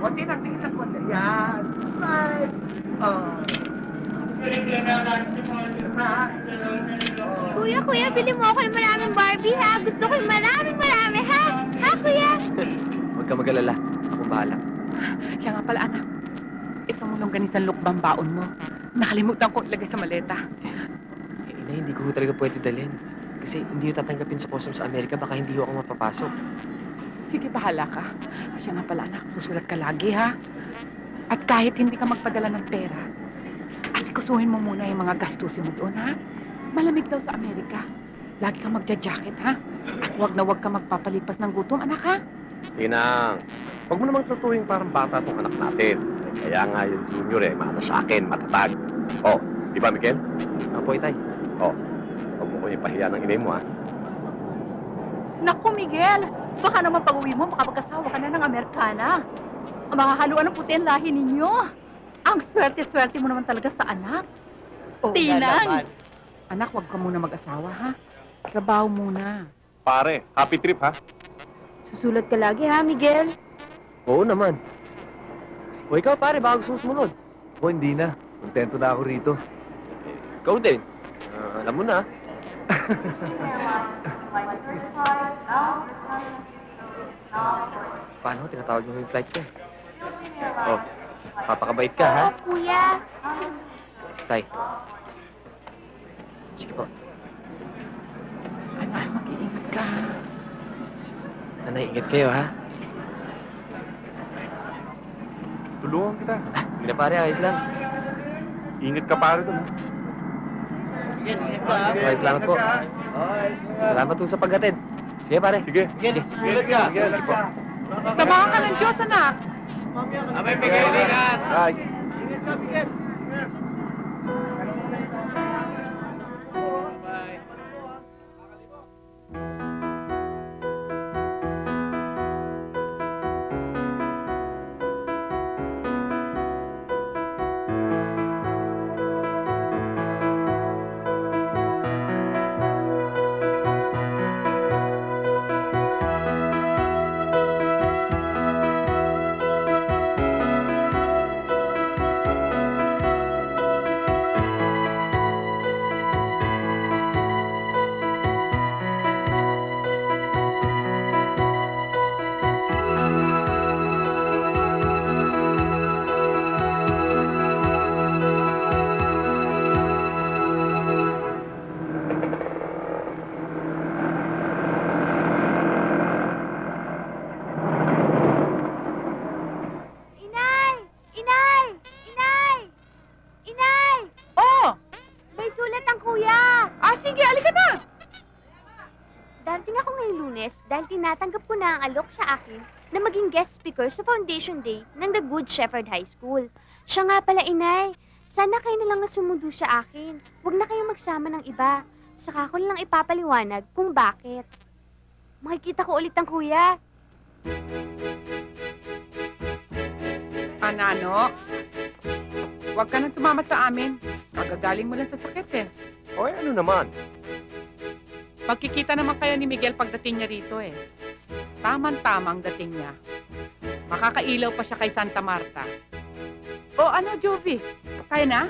Konti lang, tingin ng konti. Yan. Smile. Oh. Kuya, bili mo ako ng maraming Barbie, ha? Gusto ko yung marami, ha? Ha, kuya? Huwag ka mag-alala. Akong bahala. Kaya nga pala, anak. Ito mo yung ganisan lukbang baon mo. Nakalimutan ko ilagay sa maleta. Inay, hindi ko talaga pwede dalhin. Kasi hindi ko tatanggapin sa customs sa Amerika, baka hindi ako mapapasok. Sige, bahala ka. Siya nga pala, anak. Susulat ka lagi, ha? At kahit hindi ka magpadala ng pera, asikusuhin mo muna yung mga gastusin mo doon, ha? Malamig daw sa Amerika. Lagi kang magja-jacket, ha? At huwag na huwag ka magpapalipas ng gutom, anak, ha? Tinang, huwag mo namang tutuwing parang bata tong anak natin. Kaya nga yung junior maano sa akin, matatag. Oh, di ba, Miguel? Apo, Itay. Oh, huwag mo ko ipahiya ng inay mo, ha? Naku, Miguel! Baka naman pag-uwi mo, makapag-asawa ka na ng Amerikana. Ang mga haluan ng puti ang lahi ninyo. Ang swerte-swerte mo naman talaga sa anak. Tinang! Anak, huwag ka muna mag-asawa, ha? Trabaho muna. Pare, happy trip, ha? Susulat ka lagi, ha, Miguel? Oo naman. O ikaw, pare, baka gusto mo sumunod. O, hindi na. Kontento na ako rito. Ikaw din. Alam mo na. Paano? Tinatawag mo yung flight ko. Oh, papakabait ka, ha? Oo, kuya. Tay. Sige po. Anak, mag-iingat ka. Nanay, ingat kayo, ha? Tulungan kita. Hindi na, pare, ayos lang. Ingat ka pare doon, ha? Okay, salamat po. Salamat po sa paghatid. Sige, pare. Sige. Sulat ka. Sige po. Samahan ka ng Diyos, anak. Abay, Miguel, ingat. Bye. Ingat ka, Miguel. Inay! Inay! Inay! Inay! Oh! May sulat ang kuya! Sige, alika na! Darating ako ngayong Lunes dahil tinatanggap ko na ang alok sa akin na maging guest speaker sa Foundation Day ng The Good Shepherd High School. Siya nga pala, Inay. Sana kayo na lang ang sumundo sa akin. Huwag na kayong magsama ng iba. Saka ko lang ipapaliwanag kung bakit. Makikita ko ulit ang kuya. Anano? Huwag ka nang sumama sa amin. Kagagaling mo lang sa sakit, eh. O, ano naman? Magkikita naman kayo ni Miguel pagdating niya rito, eh. Tamang-tamang dating niya. Makakailaw pa siya kay Santa Marta. O ano, Jovi? Kaya na?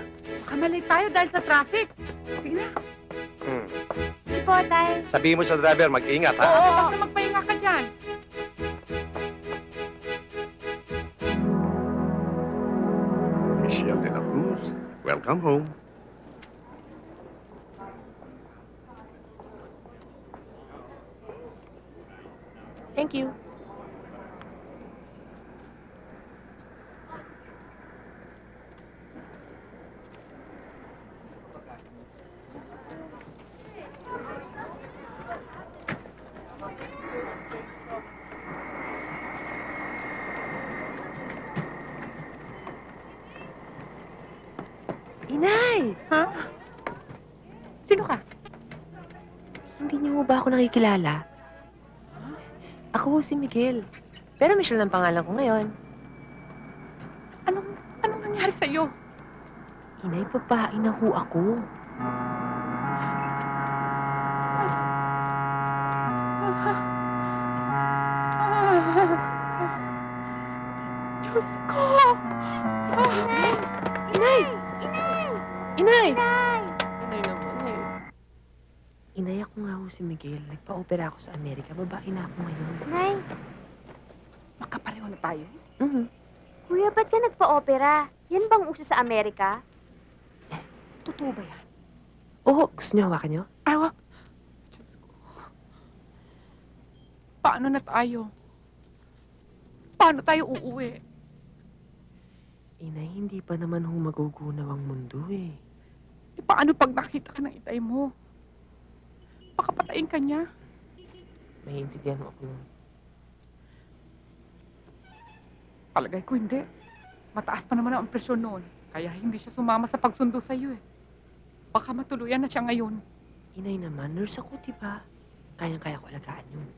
Baka malate tayo dahil sa traffic. Sige na. Sige po, tay. Sabihin mo sa driver, mag-ingat, ha? Oo, basta magpahinga ka dyan. Michelle de la Cruz, welcome home. Thank you. Inay! Ha? Sino ka? Hindi niyo ba ako nakikilala? Ako si Miguel. Pero Michelle ang pangalan ko ngayon. Anong nangyari sa'yo? Inay, babae na ho ako. Ko! Inay! Inay! Inay! Inay naman eh. Inay, ako nga ho si Miguel. Nagpa-opera ako sa Amerika. Babae na ako ngayon. Nay, Magkapareho na tayo. Mhm. kuya, ba't ka nagpa-opera? Yan bang uso sa Amerika? Totoo ba yan? Oo, gusto niyo hawakan niyo? Ay, wag. Diyos ko. Paano na tayo? Paano tayo uuwi? Inay, hindi pa naman ho magugunaw ang mundo eh. E paano pag nakita ka ng itay mo? Baka patayin ka niya. Naiintindihan ho ako nun. Palagay ko hindi. Mataas pa naman ang presyon noon. Kaya hindi siya sumama sa pagsundo sa iyo eh. Baka matuluyan na siya ngayon. Inay naman, nurse ako, diba? Kayang-kaya ko alagaan yun.